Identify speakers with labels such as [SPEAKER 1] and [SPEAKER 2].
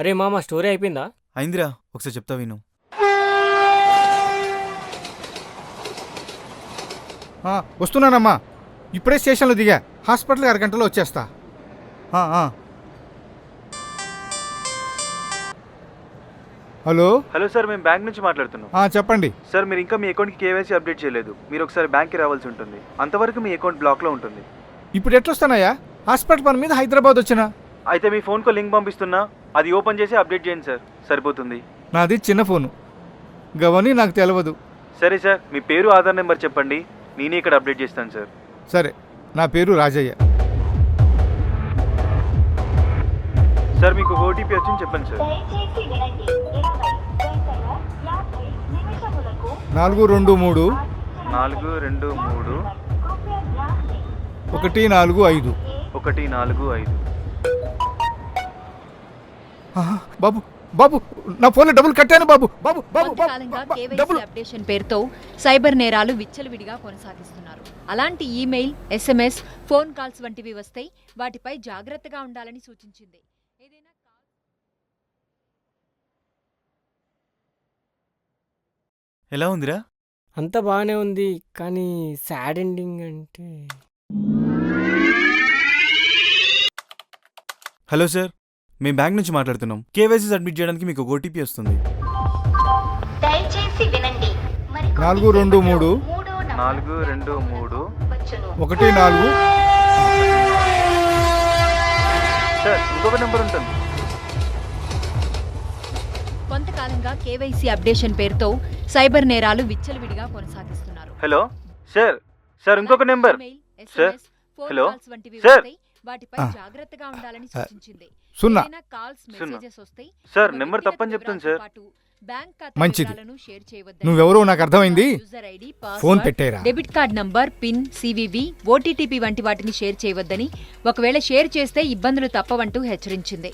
[SPEAKER 1] అరే మామ స్టోరీ అయిపోయిందా?
[SPEAKER 2] అయిందిరా, ఒకసారి చెప్తా విను.
[SPEAKER 3] వస్తున్నానమ్మా, ఇప్పుడే స్టేషన్లో దిగా. హాస్పిటల్కి అరగంటలో వచ్చేస్తా. హలో
[SPEAKER 2] హలో సార్, మేము బ్యాంక్ నుంచి మాట్లాడుతున్నాం.
[SPEAKER 3] చెప్పండి
[SPEAKER 2] సార్, మీరు ఇంకా మీ అకౌంట్కి కేవైసీ అప్డేట్ చేయలేదు. మీరు ఒకసారి బ్యాంక్కి రావాల్సి ఉంటుంది. అంతవరకు మీ అకౌంట్ బ్లాక్లో ఉంటుంది.
[SPEAKER 3] ఇప్పుడు ఎట్లొస్తానయ్యా? హాస్పిటల్ పని మీద హైదరాబాద్ వచ్చినా.
[SPEAKER 2] అయితే మీ ఫోన్కు లింక్ పంపిస్తున్నా, అది ఓపెన్ చేసి అప్డేట్ చేయండి సార్, సరిపోతుంది.
[SPEAKER 3] నాది చిన్న ఫోను, గవని నాకు తెలియదు.
[SPEAKER 2] సరే సార్, మీ పేరు ఆధార్ నెంబర్ చెప్పండి, నేనే ఇక్కడ అప్డేట్ చేస్తాను సార్.
[SPEAKER 3] సరే, నా పేరు రాజయ్య.
[SPEAKER 2] సార్, మీకు ఓటీపీ వచ్చింది చెప్పండి సార్.
[SPEAKER 3] 423
[SPEAKER 2] 423
[SPEAKER 3] 145.
[SPEAKER 2] 145.
[SPEAKER 3] బాబు బాబు, నా ఫోన్లో డబ్బులు కట్టాను బాబు. బాబు బాబు
[SPEAKER 4] కొంతకాలంగా కేవైసీ అప్డేషన్ పేరుతో సైబర్ నేరాలు విచ్చలవిడిగా కొనసాగిస్తున్నారు. అలాంటి ఈమెయిల్, SMS, ఫోన్ కాల్స్ వంటివి వస్తాయి. వాటిపై జాగ్రత్తగా ఉండాలని సూచించింది.
[SPEAKER 2] ఎలా ఉందిరా?
[SPEAKER 1] అంతా బాగానే ఉంది, కానీ సాడ్ ఎండింగ్ అంటే.
[SPEAKER 2] హలో సార్, మేము బ్యాంక్ నుంచి మాట్లాడుతున్నాం. కేవైసీ సబ్మిట్ చేయడానికి మీకు ఓటీపీ వస్తుంది.
[SPEAKER 5] దయచేసి వినండి.
[SPEAKER 3] 423 14.
[SPEAKER 2] సార్, ఇంకొక నెంబర్ ఉంటుంది.
[SPEAKER 4] కొంతకాలంగా కేవైసీ అప్డేషన్ పేరుతో సైబర్ నేరాలు విచ్చలవిడిగా కొనసాగిస్తున్నారు.
[SPEAKER 2] హలో సార్, సార్ ఇంకొక number.
[SPEAKER 4] Email,
[SPEAKER 2] sir,
[SPEAKER 4] SMS, phone
[SPEAKER 2] hello
[SPEAKER 4] calls వంటివి
[SPEAKER 2] సార్.
[SPEAKER 4] వస్తాయి. వాటిపై జాగ్రత్తగా ఉండాలని సూచించింది.
[SPEAKER 3] 0.
[SPEAKER 4] ఏదైనా కాల్స్, మెసేజెస్ వస్తాయి.
[SPEAKER 2] సార్,
[SPEAKER 4] తమ
[SPEAKER 2] నెంబర్
[SPEAKER 4] వ్యక్తిగత
[SPEAKER 2] తప్పని చెప్తాను సార్.
[SPEAKER 4] వివరాలతో పాటు బ్యాంక్ ఖాతా
[SPEAKER 3] మంచిది.
[SPEAKER 4] వివరాలను షేర్ చేయవద్దని,
[SPEAKER 3] నువ్వెవరో నాకు అర్థమైంది.
[SPEAKER 4] యూజర్ ఐడి,
[SPEAKER 3] ఫోన్
[SPEAKER 4] పాస్వర్డ్,
[SPEAKER 3] పెట్టేరా.
[SPEAKER 4] Debit card number, pin, CVV, OTP వంటి వాటిని షేర్ చేయవద్దని, ఒకవేళ షేర్ చేస్తే ఇబ్బందులు తప్పవంటూ హెచ్చరించింది.